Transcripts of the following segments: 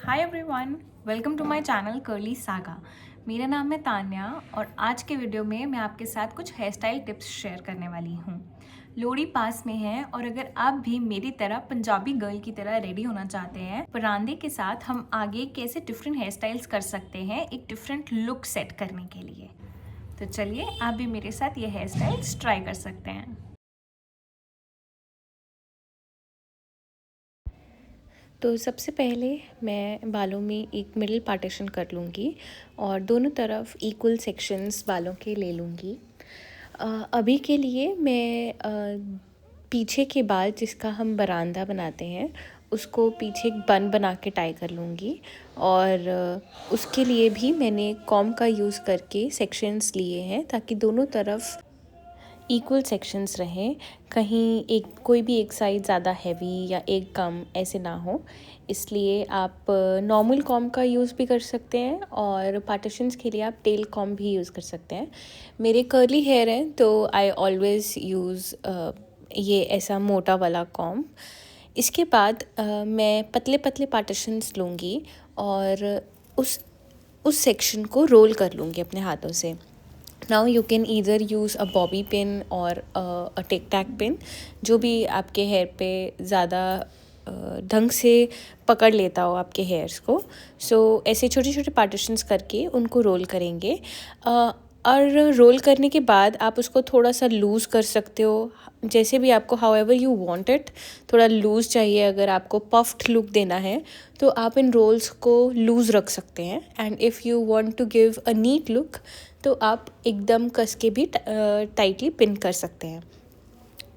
Hi everyone, welcome to my channel curly saga. मेरा नाम है तान्या और आज के वीडियो में मैं आपके साथ कुछ हेयर स्टाइल टिप्स शेयर करने वाली हूँ। लोहड़ी पास में है और अगर आप भी मेरी तरह पंजाबी गर्ल की तरह रेडी होना चाहते हैं, परांदे के साथ हम आगे कैसे डिफरेंट हेयर स्टाइल्स कर सकते हैं एक डिफरेंट लुक सेट करने के लिए। तो चलिए आप भी मेरे साथ ये हेयर स्टाइल्स ट्राई कर सकते हैं। तो सबसे पहले मैं बालों में एक मिडिल पार्टीशन कर लूँगी और दोनों तरफ इक्वल सेक्शंस बालों के ले लूँगी। अभी के लिए मैं पीछे के बाल जिसका हम बरांदा बनाते हैं उसको पीछे एक बन बना के टाई कर लूँगी और उसके लिए भी मैंने कॉम का यूज़ करके सेक्शंस लिए हैं ताकि दोनों तरफ इक्वल सेक्शंस रहें। कहीं एक कोई भी एक साइड ज़्यादा हैवी या एक कम ऐसे ना हो, इसलिए आप नॉर्मल कॉम का यूज़ भी कर सकते हैं और पार्टीशंस के लिए आप टेल कॉम भी यूज़ कर सकते हैं। मेरे कर्ली हेयर हैं तो आई ऑलवेज़ यूज़ ये ऐसा मोटा वाला कॉम। इसके बाद मैं पतले पतले पार्टीशंस लूँगी और उस सेक्शन को रोल कर लूँगी अपने हाथों से। Now you can either use a bobby pin और अ टिक टैक पिन, जो भी आपके हेयर पे ज़्यादा ढंग से पकड़ लेता हो आपके हेयर्स को। सो ऐसे छोटे छोटे पार्टीशंस करके उनको रोल करेंगे और रोल करने के बाद आप उसको थोड़ा सा लूज़ कर सकते हो, जैसे भी आपको how ever you want it. थोड़ा लूज़ चाहिए, अगर आपको पफ्ड लुक देना है तो आप इन रोल्स को लूज़ रख सकते हैं। And if you want to give a neat look तो आप एकदम कस के भी टाइटली पिन कर सकते हैं।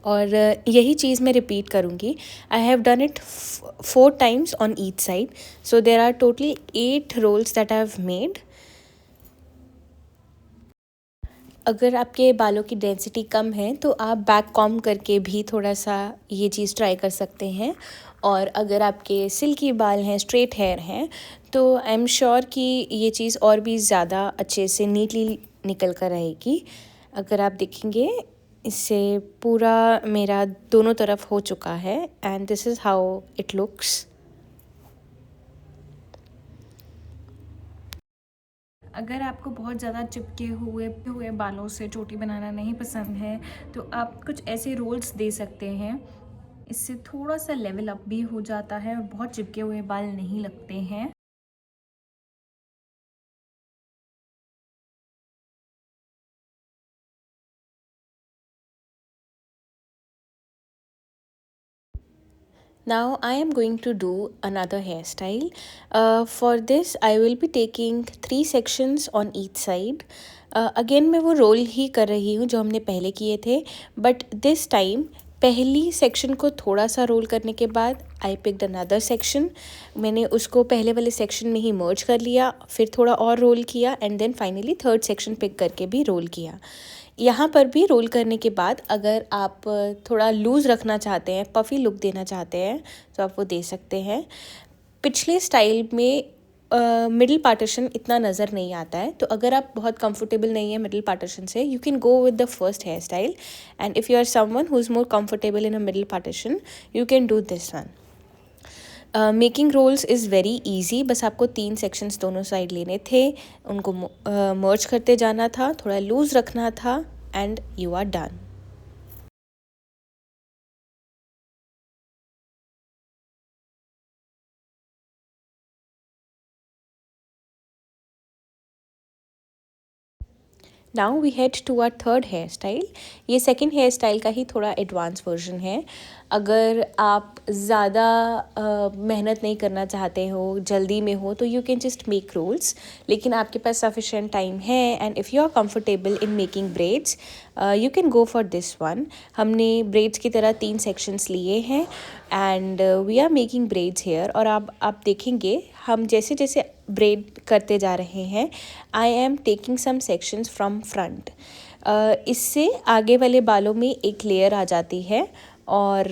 और यही चीज़ मैं रिपीट करूँगी। I have done it 4 times on each side, so there are totally 8 rolls that I have made. अगर आपके बालों की डेंसिटी कम है तो आप बैक कॉम करके भी थोड़ा सा ये चीज़ ट्राई कर सकते हैं। और अगर आपके सिल्की बाल हैं, स्ट्रेट हेयर हैं, तो आई एम श्योर कि ये चीज़ और भी ज़्यादा अच्छे से नीटली निकल कर रहेगी। अगर आप देखेंगे इससे पूरा मेरा दोनों तरफ हो चुका है and this is how it looks. अगर आपको बहुत ज़्यादा चिपके हुए बालों से चोटी बनाना नहीं पसंद है तो आप कुछ ऐसे रोल्स दे सकते हैं। इससे थोड़ा सा लेवल अप भी हो जाता है और बहुत चिपके हुए बाल नहीं लगते हैं। Now I am going to do another hairstyle. For this I will be taking 3 sections on each side. Again मैं वो रोल ही कर रही हूँ जो हमने पहले किए थे, बट दिस टाइम पहली सेक्शन को थोड़ा सा रोल करने के बाद आई पिक्ड अनदर सेक्शन। मैंने उसको पहले वाले सेक्शन में ही मर्ज कर लिया, फिर थोड़ा और रोल किया and then finally third section pick करके भी रोल किया। यहाँ पर भी रोल करने के बाद अगर आप थोड़ा लूज़ रखना चाहते हैं, पफ़ी लुक देना चाहते हैं तो आप वो दे सकते हैं। पिछले स्टाइल में मिडिल पार्टीशन इतना नज़र नहीं आता है, तो अगर आप बहुत कंफर्टेबल नहीं है मिडिल पार्टीशन से, you can go with the first hair style and if you are someone who is more comfortable in a middle partition you can do this one. Making rolls is very easy, बस आपको 3 sections दोनों side लेने थे, उनको मर्ज करते जाना था, थोड़ा लूज़ रखना था and you are done. Now we head to our third hair style. ये सेकेंड हेयर स्टाइल का ही थोड़ा एडवांस वर्जन है। अगर आप ज़्यादा मेहनत नहीं करना चाहते हो, जल्दी में हो, तो you can just make rolls, लेकिन आपके पास सफिशेंट टाइम है and if you are comfortable in making braids you can go for this one. हमने ब्रेड्स की तरह 3 सेक्शंस लिए हैं and we are making braids here. और आप देखेंगे हम जैसे जैसे ब्रेड करते जा रहे हैं, I am taking some sections from front. इससे आगे वाले बालों में एक लेयर आ जाती है और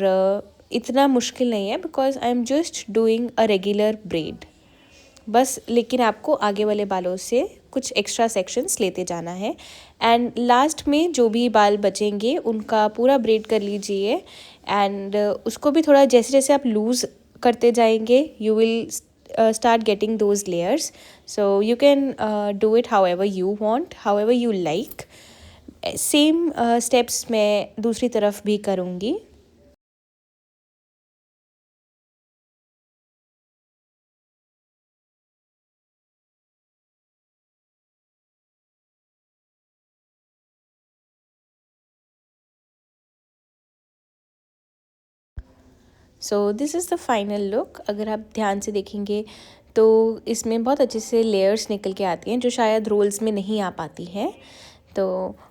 इतना मुश्किल नहीं है because I am just doing a regular bread बस, लेकिन आपको आगे वाले बालों से कुछ एक्स्ट्रा सेक्शंस लेते जाना है एंड लास्ट में जो भी बाल बचेंगे उनका पूरा ब्रेड कर लीजिए एंड उसको भी थोड़ा जैसे जैसे आप लूज़ करते जाएंगे you will start getting those layers. So you can do it however you want, however you like. Same steps मैं दूसरी तरफ भी करूँगी. So this is the final look. अगर आप ध्यान से देखेंगे तो इसमें बहुत अच्छे से लेयर्स निकल के आती हैं जो शायद रोल्स में नहीं आ पाती हैं. तो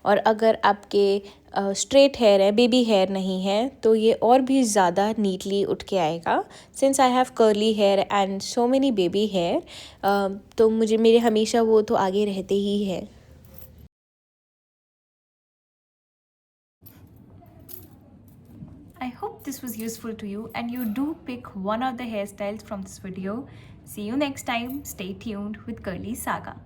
और अगर आपके स्ट्रेट हेयर है, बेबी हेयर नहीं है, तो ये और भी ज़्यादा नीटली उठ के आएगा. Since I have curly hair and so many baby hair, तो मुझे मेरे हमेशा वो तो आगे रहते ही है. I hope this was useful to you and you do pick one of the hairstyles from this video. See you next time. Stay tuned with Curly Saga.